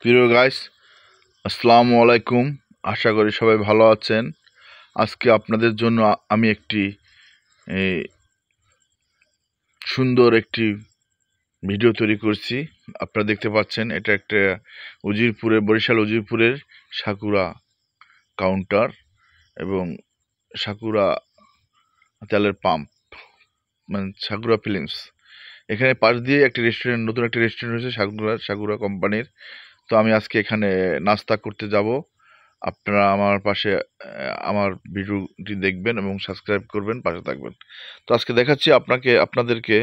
প্রিয় গাইস, আসসালামু আলাইকুম। আশা করি সবাই ভালো আছেন। আজকে আপনাদের জন্য আমি একটি এই, সুন্দর একটি ভিডিও তৈরি করছি। আপনারা দেখতে পাচ্ছেন এটা একটা বরিশাল উজিরপুরের সাকুরা কাউন্টার এবং সাকুরা তেলের পাম্প, মানে সাকুরা ফিলিংস। এখানে পাশ দিয়ে একটি রেস্টুরেন্ট, নতুন একটি রেস্টুরেন্ট হয়েছে সাকুরা কোম্পানির। তো আমি আজকে এখানে নাস্তা করতে যাব। আপনারা আমার পাশে আমার ভিডিওটি দেখবেন এবং সাবস্ক্রাইব করবেন, পাশে থাকবেন। তো আজকে দেখাচ্ছি আপনাদেরকে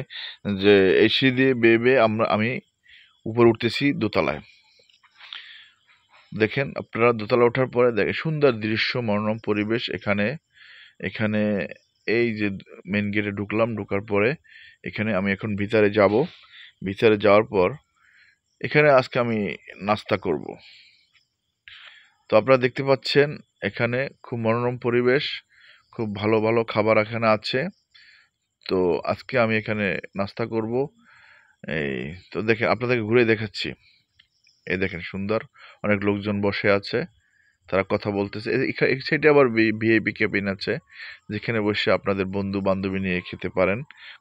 যে এই সিঁড়ি দিয়ে বেয়ে বেয়ে আমি উপরে উঠতেছি দোতলায়। দেখেন আপনারা দোতলা ওঠার পরে দেখেন সুন্দর দৃশ্য, মনোরম পরিবেশ। এখানে এখানে এই যে মেন গেটে ঢোকার পরে এখানে আমি এখন ভিতরে যাব। ভিতরে যাওয়ার পর এখানে আজকে আমি নাস্তা করব। তো আপনারা দেখতে পাচ্ছেন এখানে খুব মনোরম পরিবেশ, খুব ভালো ভালো খাবার এখানে আছে। তো আজকে আমি এখানে নাস্তা করব। এই তো দেখেন, আপনাদেরকে ঘুরে দেখাচ্ছি। এই দেখেন সুন্দর অনেক লোকজন বসে আছে, তারা কথা বলতেছে। এই সাইডে আবার ভিআইপি কেবিন আছে, যেখানে বসে আপনাদের বন্ধু বান্ধবী নিয়ে খেতে পারেন।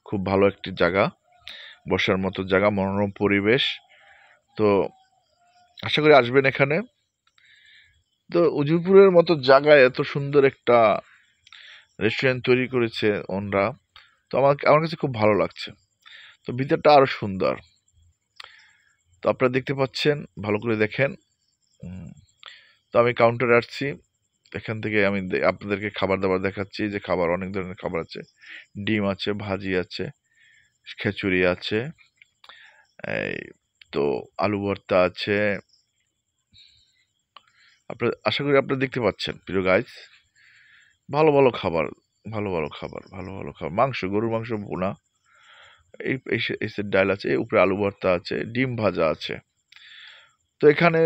খুব ভালো একটি জায়গা, বসার মতো জায়গা, মনোরম পরিবেশ। তো আশা করি আসবেন এখানে। তো উজিরপুরের মতো জায়গায় এত সুন্দর একটা রেস্টুরেন্ট তৈরি করেছে ওনরা। তো আমার কাছে খুব ভালো লাগছে। তো ভিতরটা আরো সুন্দর। তো আপনারা দেখতে পাচ্ছেন, ভালো করে দেখেন। তো আমি কাউন্টারে আসছি। এখান থেকে আমি আপনাদেরকে খাবার দাবার দেখাচ্ছি। যে খাবার, অনেক ধরনের খাবার আছে। ডিম আছে, ভাজি আছে, খিচুড়ি আছে, এই তো আলু ভর্তা আছে। আশা করি আপনারা দেখতে পাচ্ছেন প্রিয় গাইস। ভালো ভালো খাবার, ভালো ভালো খাবার, ভালো ভালো খাবার। মাংস, গরুর মাংস ভুনা, এই ডাল আছে, উপরে আলু ভর্তা আছে, ডিম ভাজা আছে। তো এখানে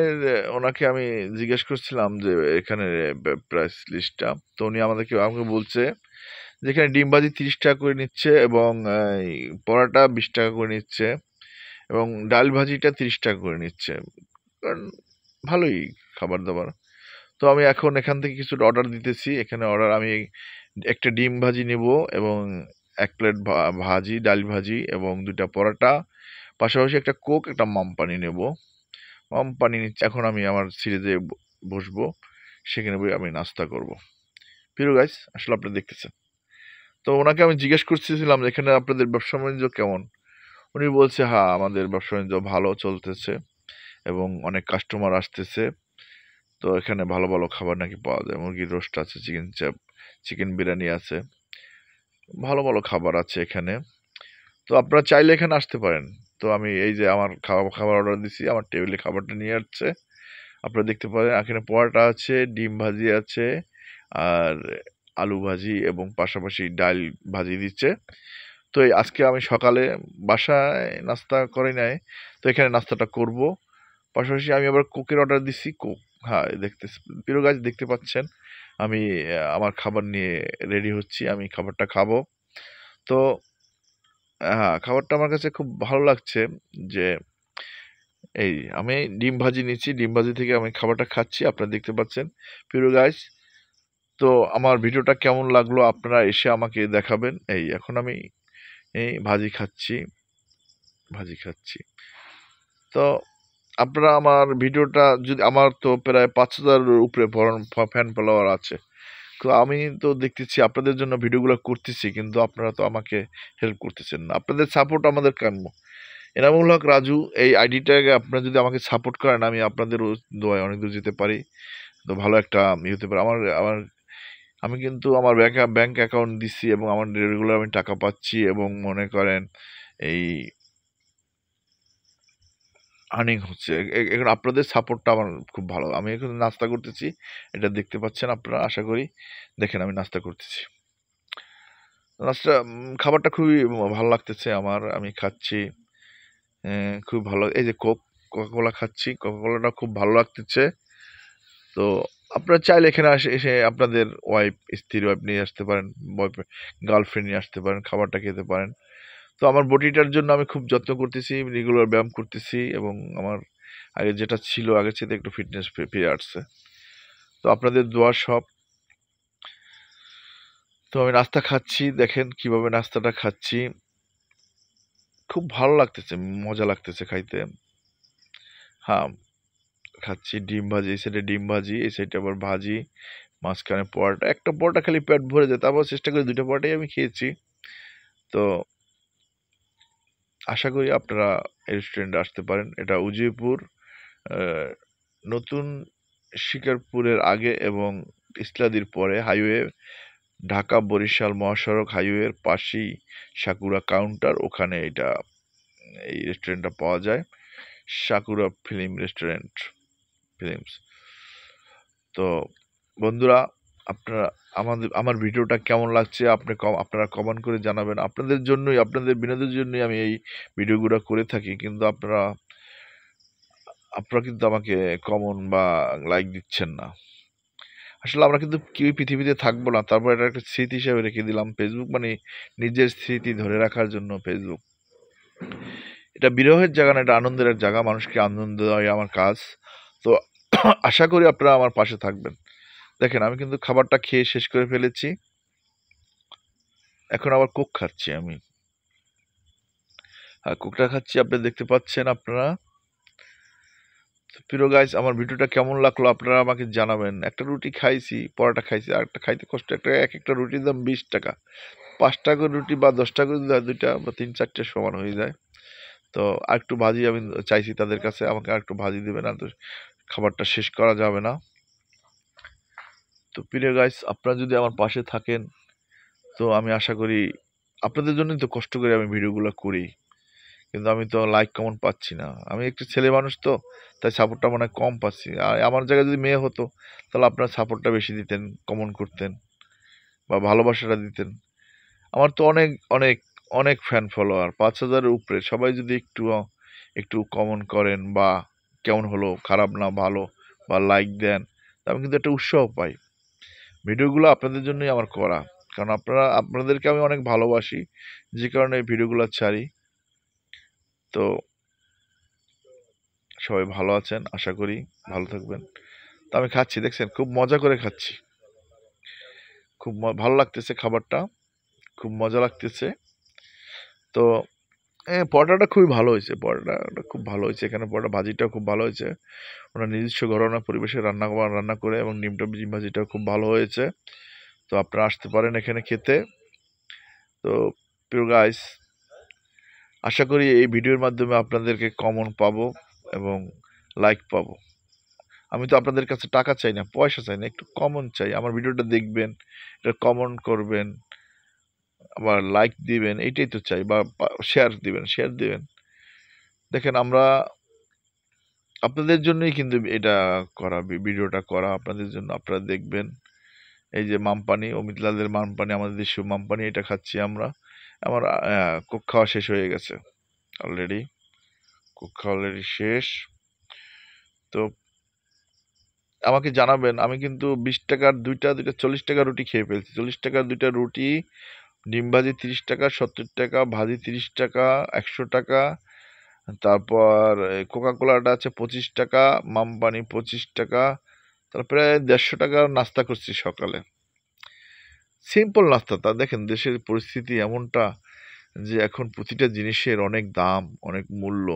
ওনাকে আমি জিজ্ঞেস করছিলাম যে এখানে প্রাইস লিস্টটা। তো উনি আমাকে বলছে যে এখানে ডিম ভাজি 30 টাকা করে নিচ্ছে এবং এই পরোটা 20 টাকা করে নিচ্ছে এবং ডাল ভাজিটা 30 টাকা করে নিচ্ছে। কারণ ভালোই খাবার দাবার। তো আমি এখন এখান থেকে কিছু অর্ডার দিতেছি। এখানে অর্ডার আমি একটা ডিম ভাজি নেব এবং 1 প্লেট ভাজি, ডাল ভাজি এবং 2টা পরোটা, পাশাপাশি একটা কোক, একটা মাম পানি নেব। পানি নিচ্ছে। এখন আমি আমার সিরিজে বসবো, সেখানে বই আমি নাস্তা করব। প্রিয় গাইস, আসলে আপনি দেখতেছেন। তো ওনাকে আমি জিজ্ঞেস করতেছিলাম যে এখানে আপনাদের ব্যবসা বাণিজ্য কেমন। উনি বলছে হ্যাঁ, আমাদের ব্যবসা বাণিজ্য ভালো চলতেছে এবং অনেক কাস্টমার আসতেছে। তো এখানে ভালো ভালো খাবার নাকি পাওয়া যায়। মুরগির রোস্ট আছে, চিকেন চাপ, চিকেন বিরিয়ানি আছে, ভালো ভালো খাবার আছে এখানে। তো আপনারা চাইলে এখানে আসতে পারেন। তো আমি এই যে আমার খাবার অর্ডার দিছি, আমার টেবিলে খাবারটা নিয়ে আসছে। আপনারা দেখতে পারেন এখানে পরোটা আছে, ডিম ভাজি আছে, আর আলু ভাজি এবং পাশাপাশি ডাল ভাজি দিচ্ছে। তো আজকে আমি সকালে বাসায় নাস্তা করি নাই, তো এখানে নাস্তাটা করব। পাশাপাশি আমি আবার কোকের অর্ডার দিছি। কোক, হ্যাঁ দেখতে, প্রিয় গাছ দেখতে পাচ্ছেন আমি আমার খাবার নিয়ে রেডি হচ্ছি, আমি খাবারটা খাবো। তো হ্যাঁ, খাবারটা আমার কাছে খুব ভালো লাগছে যে এই আমি ডিম ভাজি নিচ্ছি, ডিম ভাজি থেকে আমি খাবারটা খাচ্ছি, আপনারা দেখতে পাচ্ছেন প্রিয় গাইস। তো আমার ভিডিওটা কেমন লাগলো আপনারা এসে আমাকে দেখাবেন। এই এখন আমি এই ভাজি খাচ্ছি। তো আপনারা আমার ভিডিওটা যদি, আমার তো প্রায় 5,000 উপরে ফ্যান ফলোয়ার আছে। তো আমি তো দেখতেছি আপনাদের জন্য ভিডিওগুলো করতেছি, কিন্তু আপনারা তো আমাকে হেল্প করতেছেন না। আপনাদের সাপোর্ট আমাদের কাম্য। এনামুল হক রাজু, এই আইডিটাকে আপনারা যদি আমাকে সাপোর্ট করেন, আমি আপনাদের দোয়ায় অনেক দূর যেতে পারি। তো ভালো একটা হতে পারে। আমার আমার আমি কিন্তু আমার ব্যাংক অ্যাকাউন্ট দিচ্ছি এবং আমার রেগুলার আমি টাকা পাচ্ছি এবং মনে করেন এই আর্নিং হচ্ছে। এখন আপনাদের সাপোর্টটা আমার খুব ভালো। আমি এখন নাস্তা করতেছি, এটা দেখতে পাচ্ছেন আপনারা, আশা করি দেখেন আমি নাস্তা করতেছি। খাবারটা খুবই ভালো লাগতেছে আমার, আমি খাচ্ছি। খুব ভালো। এই যে কোকা-কোলা খাচ্ছি, কোকা-কোলাটা খুব ভালো লাগতেছে। তো আপনারা চাইলে এখানে এসে আপনাদের স্ত্রী ওয়াইফ নিয়ে আসতে পারেন, বয়ফ্রেন্ড, গার্লফ্রেন্ড নিয়ে আসতে পারেন, খাবারটা খেতে পারেন। তো আমার বডিটার জন্য আমি খুব যত্ন করতেছি, রেগুলার ব্যায়াম করতেছি এবং আমার আগে যেটা ছিল আগের চেয়ে একটু ফিটনেস ফিরে আসছে। তো আপনাদের দোয়া সব। তো আমি নাস্তা খাচ্ছি, দেখেন কিভাবে নাস্তাটা খাচ্ছি, খুব ভালো লাগতেছে, মজা লাগতেছে খাইতে। হ্যাঁ, খাচ্ছি ডিম ভাজি, এই সাইডে ডিম ভাজি, এই সাইডে আবার ভাজি, মাঝখানে পরোটা। একটা পরোটা খালি পেট ভরে যায়, তারপর চেষ্টা করি 2টা পরোটাই আমি খেয়েছি। তো আশা করি আপনারা এই রেস্টুরেন্টে আসতে পারেন। এটা উজিরপুর নতুন শিকারপুরের আগে এবং ইসলাদির পরে হাইওয়ে, ঢাকা বরিশাল মহাসড়ক হাইওয়ের পাশেই সাকুরা কাউন্টার, ওখানে এই রেস্টুরেন্টটা পাওয়া যায়। Sakura restaurant films. তো বন্ধুরা, আপনারা আমার ভিডিওটা কেমন লাগছে আপনারা কমেন্ট করে জানাবেন। আপনাদের জন্যই, আপনাদের বিনোদনের জন্যই আমি এই ভিডিওগুলো করে থাকি, কিন্তু আপনারা কিন্তু আমাকে কমেন্ট বা লাইক দিচ্ছেন না। আসলে আমরা কিন্তু কেউই পৃথিবীতে থাকবো না, তারপর এটা একটা স্মৃতি হিসেবে রেখে দিলাম। ফেসবুক মানে নিজের স্মৃতি ধরে রাখার জন্য ফেসবুক। এটা বিরহের জায়গা না, এটা আনন্দের এক জায়গা, মানুষকে আনন্দ দেওয়াই আমার কাজ। তো আশা করি আপনারা আমার পাশে থাকবেন। দেখেন আমি কিন্তু খাবারটা খেয়ে শেষ করে ফেলেছি, এখন আবার কোক খাচ্ছি আমি। আর কোকটা খাচ্ছি আপনারা দেখতে পাচ্ছেন আপনারা। প্রিয় গাইস, আমার ভিডিওটা কেমন লাগলো আপনারা আমাকে জানাবেন। একটা রুটি খাইছি, পরোটা খাইছি, আর একটা খাইতে কষ্ট। একটা রুটির দাম 20 টাকা। 5 টাকা রুটি বা 10 টাকা যদি দেয়, 2টা বা 3-4টে সমান হয়ে যায়। তো আরেকটু ভাজি আমি চাইছি তাদের কাছে, আমাকে আরেকটু ভাজি দেবেন, আর তো খাবারটা শেষ করা যাবে না। তো প্রিয় গাইস, আপনারা যদি আমার পাশে থাকেন, তো আমি আশা করি আপনাদের জন্যই তো কষ্ট করে আমি ভিডিওগুলো করি, কিন্তু আমি তো লাইক কমেন্ট পাচ্ছি না। আমি একটু ছেলে মানুষ, তো তাই সাপোর্টটা মনে হয় কম পাচ্ছি। আর আমার জায়গায় যদি মেয়ে হতো, তাহলে আপনারা সাপোর্টটা বেশি দিতেন, কমেন্ট করতেন বা ভালোবাসাটা দিতেন। আমার তো অনেক অনেক অনেক ফ্যান ফলোয়ার, 5,000-এর উপরে। সবাই যদি একটু কমেন্ট করেন বা কেমন হলো, খারাপ না ভালো, বা লাইক দেন, তা আমি কিন্তু একটা উৎসাহ পাই। ভিডিওগুলো আপনাদের জন্যই আমার করা, কারণ আপনাদেরকে আমি অনেক ভালোবাসি, যে কারণে এই ভিডিওগুলো ছাড়ি। তো সবাই ভালো আছেন, আশা করি ভালো থাকবেন। তো আমি খাচ্ছি, দেখছেন খুব মজা করে খাচ্ছি, খুব ভালো লাগতেছে খাবারটা, খুব মজা লাগতেছে। তো পরোটাটা খুবই ভালো হয়েছে, পরোটাটা খুব ভালো হয়েছে। এখানে পরোটা ভাজিটাও খুব ভালো হয়েছে, ওনার নিজস্ব ঘরোয়া পরিবেশে রান্না করে, এবং ডিম ভাজিটাও খুব ভালো হয়েছে। তো আপনারা আসতে পারেন এখানে খেতে। তো প্রিয় গাইস, আশা করি এই ভিডিওর মাধ্যমে আপনাদেরকে কমেন্ট পাবো এবং লাইক পাবো। আমি তো আপনাদের কাছে টাকা চাই না, পয়সা চাই না, একটু কমেন্ট চাই। আমার ভিডিওটা দেখবেন, এটা কমেন্ট করবেন, আবার লাইক দিবেন, এইটাই তো চাই, বা শেয়ার দিবেন। দেখেন আমরা আপনাদের জন্যই কিন্তু এটা করা, ভিডিওটা করা আপনাদের জন্য। আপনারা দেখবেন, এই যে মামপানি, অমিতলালের মামপানি, আমাদের দেশীয় মামপানি, এটা খাচ্ছি আমরা। আমার কোক খাওয়া শেষ হয়ে গেছে অলরেডি, কোক খাওয়া অলরেডি শেষ। তো আমাকে জানাবেন, আমি কিন্তু 20 টাকার দুইটা 40 টাকা রুটি খেয়ে ফেলছি। 40 টাকার 2টা রুটি, ডিম ভাজি 30 টাকা, 70 টাকা, ভাজি 30 টাকা, 100 টাকা। তারপর কোকা কোলাটা আছে 25 টাকা, মামপানি 25 টাকা। তারপরে 150 টাকার নাস্তা করছি সকালে, সিম্পল নাস্তা। তা দেখেন দেশের পরিস্থিতি এমনটা যে এখন প্রতিটা জিনিসের অনেক দাম, অনেক মূল্য।